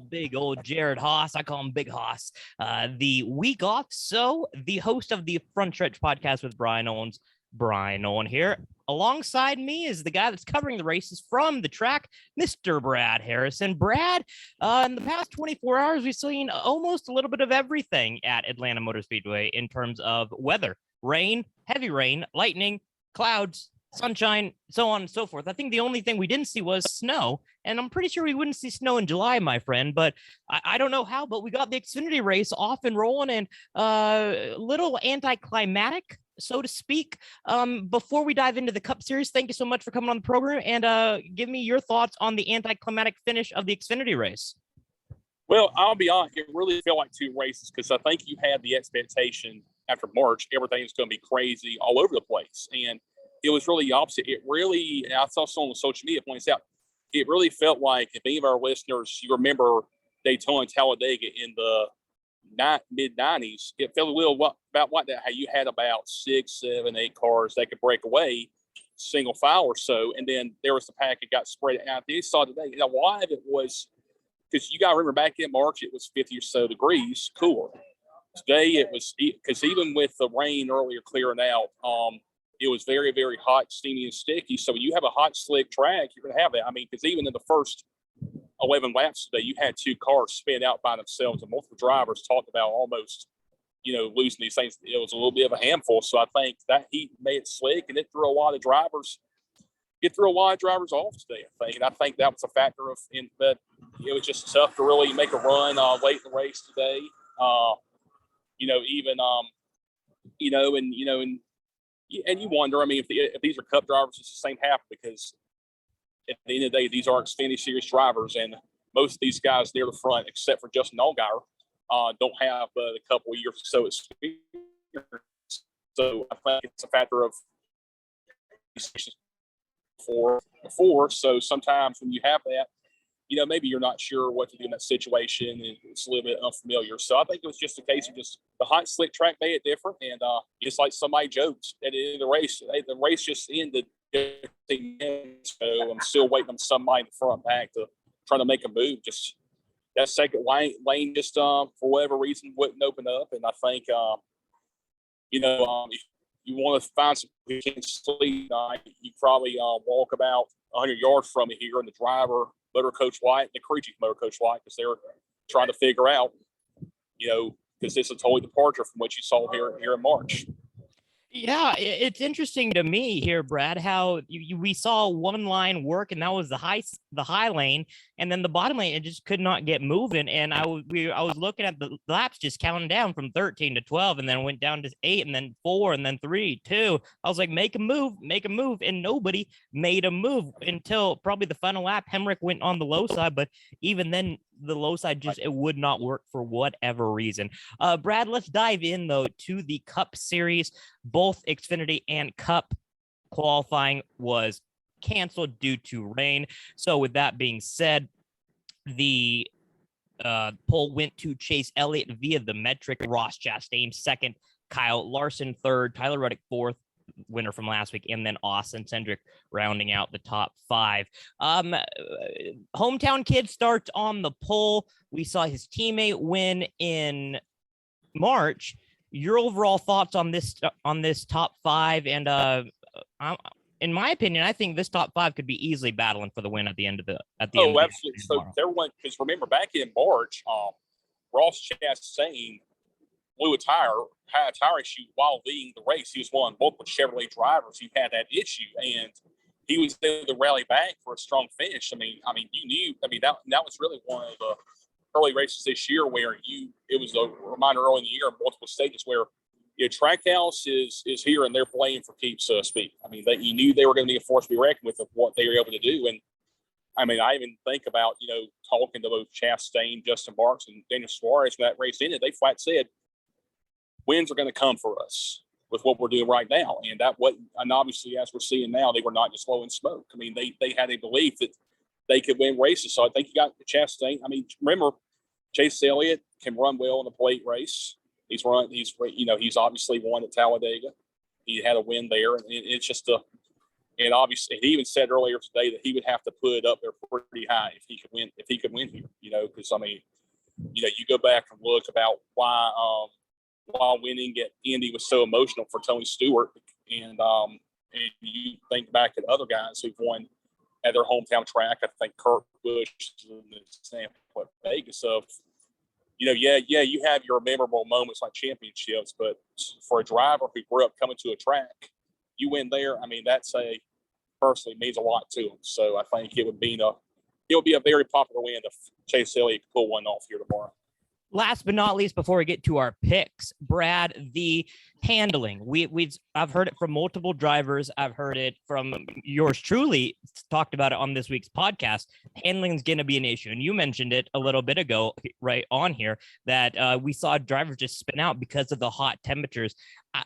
big old Jared Haas. I call him Big Haas. The week off. So the host of the Frontstretch podcast with Bryan Nolen, Bryan Nolen here. Alongside me is the guy that's covering the races from the track, Mr. Brad Harrison. Brad, in the past 24 hours, we've seen almost a little bit of everything at Atlanta Motor Speedway in terms of weather, rain, heavy rain, lightning, clouds, sunshine, so on and so forth. I think the only thing we didn't see was snow, and I'm pretty sure we wouldn't see snow in July, my friend, but I don't know how, but we got the Xfinity race off and rolling, and a little anticlimactic, so to speak. Before we dive into the Cup Series, thank you so much for coming on the program, and give me your thoughts on the anticlimactic finish of the Xfinity race. Well, I'll be honest, it really felt like two races because I think you had the expectation after March, everything's going to be crazy all over the place, and it was really the opposite. It really, I saw someone on social media points out, it really felt like, if any of our listeners, you remember Daytona and Talladega in the mid-90s, it felt a little about like that, how you had about 6, 7, 8 cars that could break away, single file or so, and then there was the pack that got spread out. They saw today, a lot of it was, because you got to remember back in March, it was 50 or so degrees cooler. Today it was, because even with the rain earlier clearing out, it was very, very hot, steamy, and sticky. So when you have a hot, slick track, you're going to have that. I mean, because even in the first 11 laps today, you had 2 cars spin out by themselves, and multiple drivers talked about almost, losing these things. It was a little bit of a handful. So I think that heat made it slick, and it threw a lot of drivers. It threw a lot of drivers off today, I think. And I think that was a factor but it was just tough to really make a run late in the race today. And you wonder, I mean, if these are Cup drivers, it's the same happen, because at the end of the day, these are Xfinity Series drivers, and most of these guys near the front, except for Justin Allgaier, don't have a couple of years or so experience. So I think it's a factor of before. So sometimes when you have that, maybe you're not sure what to do in that situation, and it's a little bit unfamiliar. So I think it was just a case of just the hot, slick track made it different. And it's like somebody jokes at the end of the race. The race just ended. So I'm still waiting on somebody in the front back to try to make a move. Just that second lane just for whatever reason wouldn't open up. And I think, if you want to find some who can sleep, you probably walk about 100 yards from it here, and the driver, Motor Coach White, the crew chief, Motor Coach White, because they're trying to figure out, because this is a total departure from what you saw here in March. Yeah, it's interesting to me here, Brad, how we saw one line work, and that was the high lane, and then the bottom lane, it just could not get moving. And I was looking at the laps just counting down from 13 to 12, and then went down to 8, and then 4, and then 3, 2. I was like, make a move, and nobody made a move until probably the final lap. Hemrick went on the low side, but even then, the low side it would not work for whatever reason. Brad, let's dive in though to the Cup Series. Both Xfinity and Cup qualifying was canceled due to rain. So with that being said, the pole went to Chase Elliott via the metric. Ross Chastain second, Kyle Larson third, Tyler Reddick fourth, winner from last week, and then Austin Cindric rounding out the top 5. Hometown kid starts on the pole. We saw his teammate win in March. Your overall thoughts on this top 5? And in my opinion, I think this top 5 could be easily battling for the win at the end of the absolutely. So there went, because remember back in March, Ross Chastain blew had a tire issue while leading the race. He was one of multiple Chevrolet drivers who had that issue, and he was able to rally back for a strong finish. I mean, you knew. I mean, that was really one of the early races this year where it was a reminder early in the year in multiple stages where Trackhouse is here and they're playing for keeps, so to speak. I mean, you knew they were going to be a force to be reckoned with of what they were able to do. And I mean, I even think about talking to both Chastain, Justin Marks, and Daniel Suarez when that race ended. They flat said, wins are going to come for us with what we're doing right now. And obviously, as we're seeing now, they were not just blowing smoke. I mean, they had a belief that they could win races. So I think you got Chastain. I mean, remember, Chase Elliott can run well in a plate race. He's obviously won at Talladega. He had a win there. And it's just And obviously, he even said earlier today that he would have to put it up there pretty high if he could win. If he could win here, because I mean, you go back and look about why winning at Indy was so emotional for Tony Stewart, and you think back at other guys who've won at their hometown track. I think Kurt Busch is an example at Vegas of, you have your memorable moments like championships, but for a driver who grew up coming to a track, you win there. I mean, personally means a lot to him. So I think it would be a very popular win if Chase Elliott could pull one off here tomorrow. Last but not least, before we get to our picks, Brad, the handling. I've heard it from multiple drivers. I've heard it from yours truly. Talked about it on this week's podcast. Handling is going to be an issue, and you mentioned it a little bit ago, right on here, that we saw drivers just spin out because of the hot temperatures.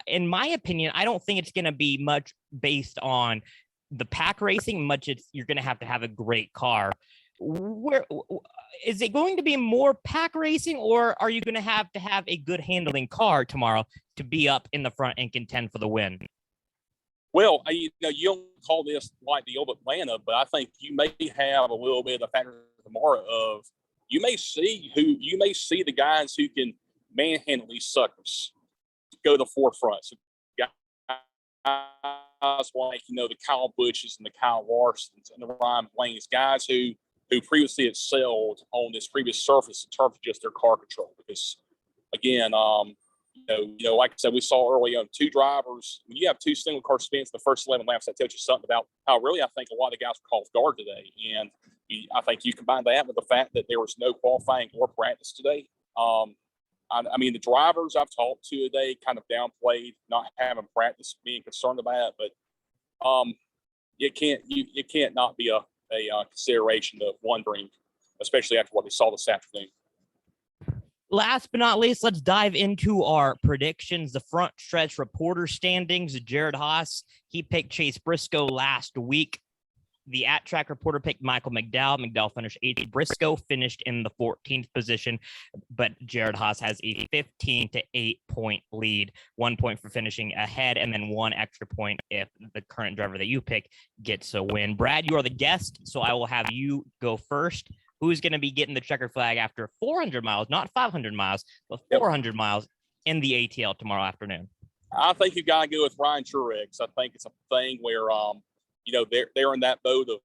In my opinion, I don't think it's going to be much based on the pack racing. Much you're going to have a great car. Where is it going to be more pack racing, or are you going to have a good handling car tomorrow to be up in the front and contend for the win? Well, you don't call this like the old Atlanta, but I think you may have a little bit of factor tomorrow of you may see the guys who can manhandle these suckers go to the forefront. So guys like the Kyle Busches and the Kyle Larsons and the Ryan Blaney's, guys who previously excelled on this previous surface in terms of just their car control. Because again, like I said, we saw early on two drivers. When you have two single car spins the first 11 laps, that tells you something about how really I think a lot of guys were caught off guard today. And I think you combine that with the fact that there was no qualifying or practice today. I mean, the drivers I've talked to today kind of downplayed not having practice, being concerned about it, but it can't not be a consideration of wondering, especially after what they saw this afternoon. Last but not least, let's dive into our predictions. The front stretch reporter standings. Jared Haas, he picked Chase Briscoe last week. The at-track reporter picked Michael McDowell. McDowell finished 8th. Briscoe finished in the 14th position, but Jared Haas has a 15 to 8 point lead, 1 point for finishing ahead, and then 1 extra point if the current driver that you pick gets a win. Brad, you are the guest, so I will have you go first. Who's going to be getting the checker flag after 400 miles, not 500 miles, but 400 miles in the ATL tomorrow afternoon? I think you got to go with Ryan Truex. I think it's a thing where, they're in that boat of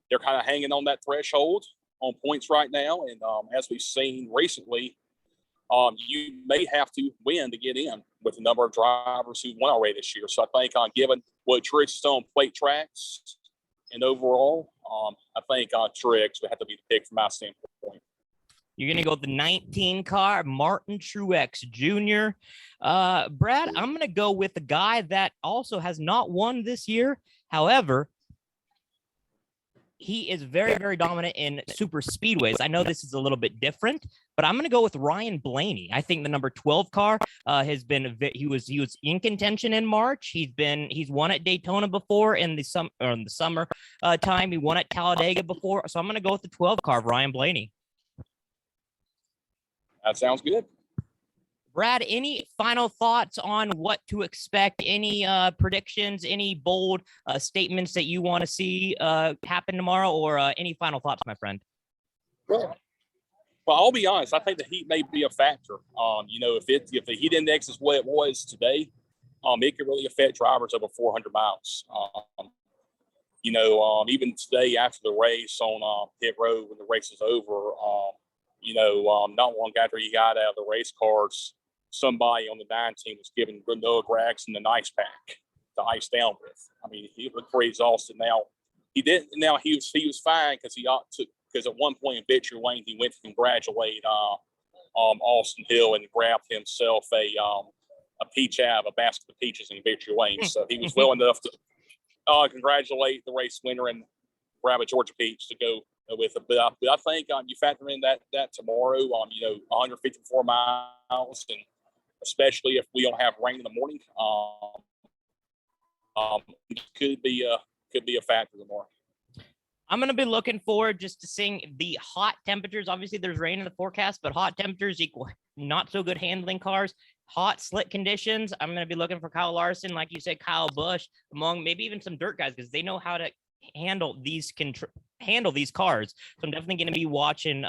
they're kind of hanging on that threshold on points right now. And as we've seen recently, you may have to win to get in with the number of drivers who won already this year. So I think given what Truex is on plate tracks and overall, I think Truex would have to be the pick from my standpoint. You're going to go with the 19 car, Martin Truex Jr. Brad, I'm going to go with the guy that also has not won this year. However, he is very, very dominant in super speedways. I know this is a little bit different, but I'm going to go with Ryan Blaney. I think the number 12 car has been he was in contention in March. He's won at Daytona before in the summer time. He won at Talladega before, so I'm going to go with the 12 car, Ryan Blaney. That sounds good. Brad, any final thoughts on what to expect? Any predictions, any bold statements that you want to see happen tomorrow, or any final thoughts, my friend? Well, I'll be honest. I think the heat may be a factor. If the heat index is what it was today, it could really affect drivers over 400 miles. Even today after the race on pit road when the race is over, not long after he got out of the race cars, somebody on the 9 team was giving Noah Gragson an ice pack to ice down with. I mean, he looked pretty exhausted. Now he didn't. Now he was fine because at one point in victory lane he went to congratulate Austin Hill and grabbed himself a basket of peaches in victory lane. So he was well enough to congratulate the race winner and grab a Georgia peach to go with it. But I think you factor in that tomorrow, 154 miles, and especially if we don't have rain in the morning, it could be a factor tomorrow. I'm going to be looking forward just to seeing the hot temperatures. Obviously, there's rain in the forecast, but hot temperatures equal not so good handling cars. hot slick conditions, I'm going to be looking for Kyle Larson, like you said, Kyle Busch, among maybe even some dirt guys, because they know how to handle these cars. So I'm definitely going to be watching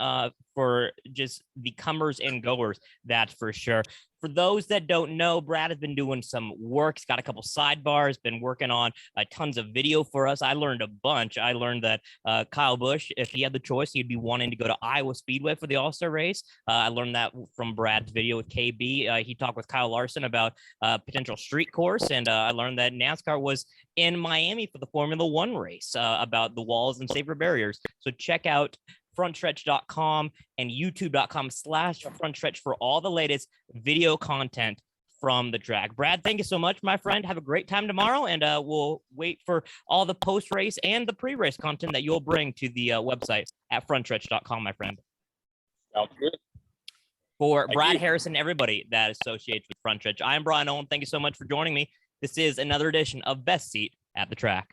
for just the comers and goers. That's for sure. For those that don't know, Brad has been doing some work. He's got a couple sidebars, been working on tons of video for us. I learned a bunch. I learned that Kyle Busch, if he had the choice, he'd be wanting to go to Iowa Speedway for the All-Star race. I learned that from Brad's video with KB. He talked with Kyle Larson about potential street course, and I learned that NASCAR was in Miami for the Formula One race about the walls and safer barriers. So check out frontstretch.com and youtube.com/frontstretch for all the latest video content from the track. Brad, thank you so much, my friend. Have a great time tomorrow, and we'll wait for all the post-race and the pre-race content that you'll bring to the website at frontstretch.com, my friend. Sounds good. For Thank Brad you. Harrison, everybody that associates with Frontstretch, I'm Bryan Nolen. Thank you so much for joining me. This is another edition of Best Seat at the Track.